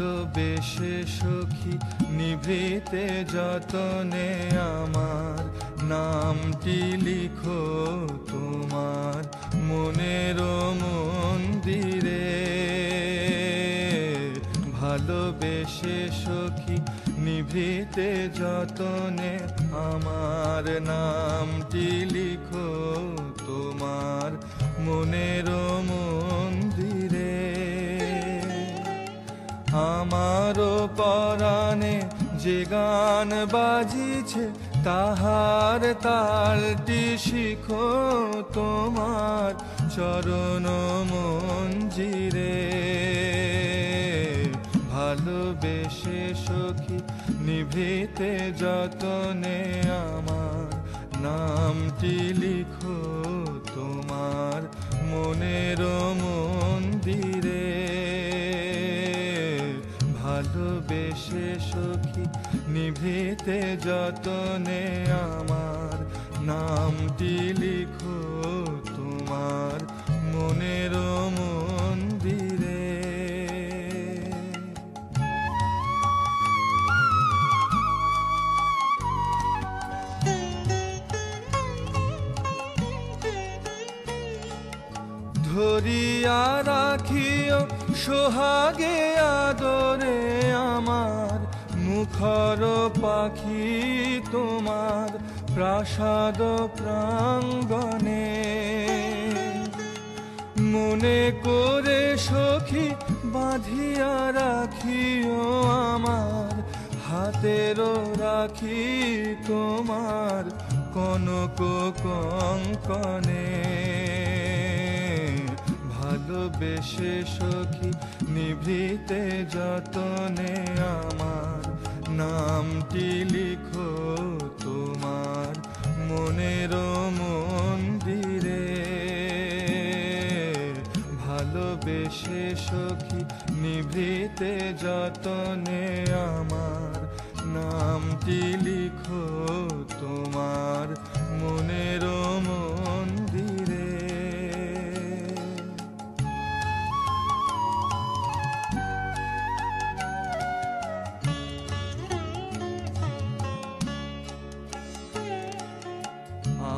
ভালোবেসে সখী নিভৃতে যতনে আমার নামটি লিখো তোমার মনের মন্দিরে। ভালোবেসে সখী নিভৃতে যতনে আমার নামটি লিখো তোমার মনের মন্দিরে। আমারও পরাণে যে গান বাজিছে তাহার তালটি শিখো তোমার চরণ মঞ্জিরে। ভালোবেসে সখী নিভৃতে যতনে আমার নামটি লিখো তোমার মনের মন্দিরে। ভালোবেসে সখী নিভৃতে যতনে আমার নামটি লিখো তোমার মনের মন্দিরে। ধরিয়া রাখিও সোহাগে আদরে আমার মুখর পাখি তোমার প্রাসাদ প্রাঙ্গণে। মনে করে সখী বাঁধিয়া রাখিও আমার হাতের রাখি তোমার কনক কঙ্কনে। ভালোবেসে সখী নিভৃতে যতনে আমার নামটি লিখো তোমার মনের মন্দিরে। ভালোবেসে সখী নিভৃতে যতনে আমার নামটি লিখো তোমার মনের মন্দিরে।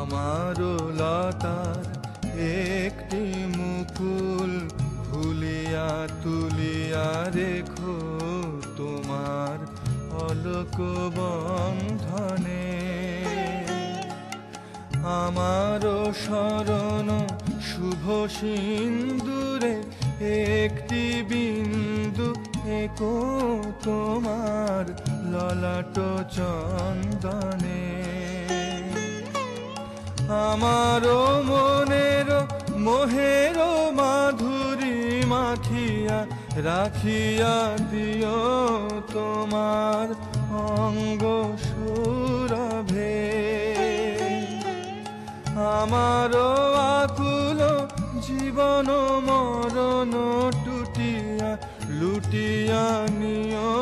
আমারও লতার একটি মুকুল ভুলিয়া তুলিয়া রেখো তোমার অলক বন্ধনে। আমারও শরণ শুভ সিন্দুরে একটি বিন্দু একো তোমার ললাট চন্দনে। আমারও মনের মোহের মাধুরী মাখিয়া রাখিয়া দিও তোমার অঙ্গ সুরভে। আমারও আকুল জীবন মরণ টুটিয়া লুটিয়া নিও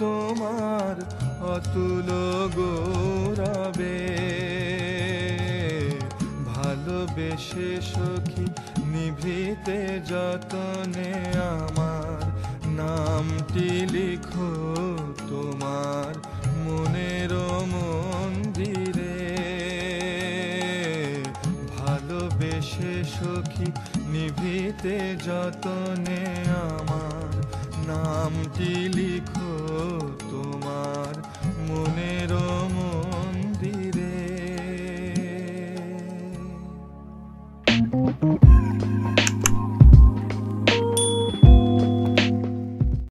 তোমার অতুল গৌরবে। ভালোবেসে সখী নিভৃতে যতনে আমার নামটি লিখো তোমার মনের মন্দিরে। ভালোবেসে সখী নিভৃতে যতনে আমার নামটি লিখো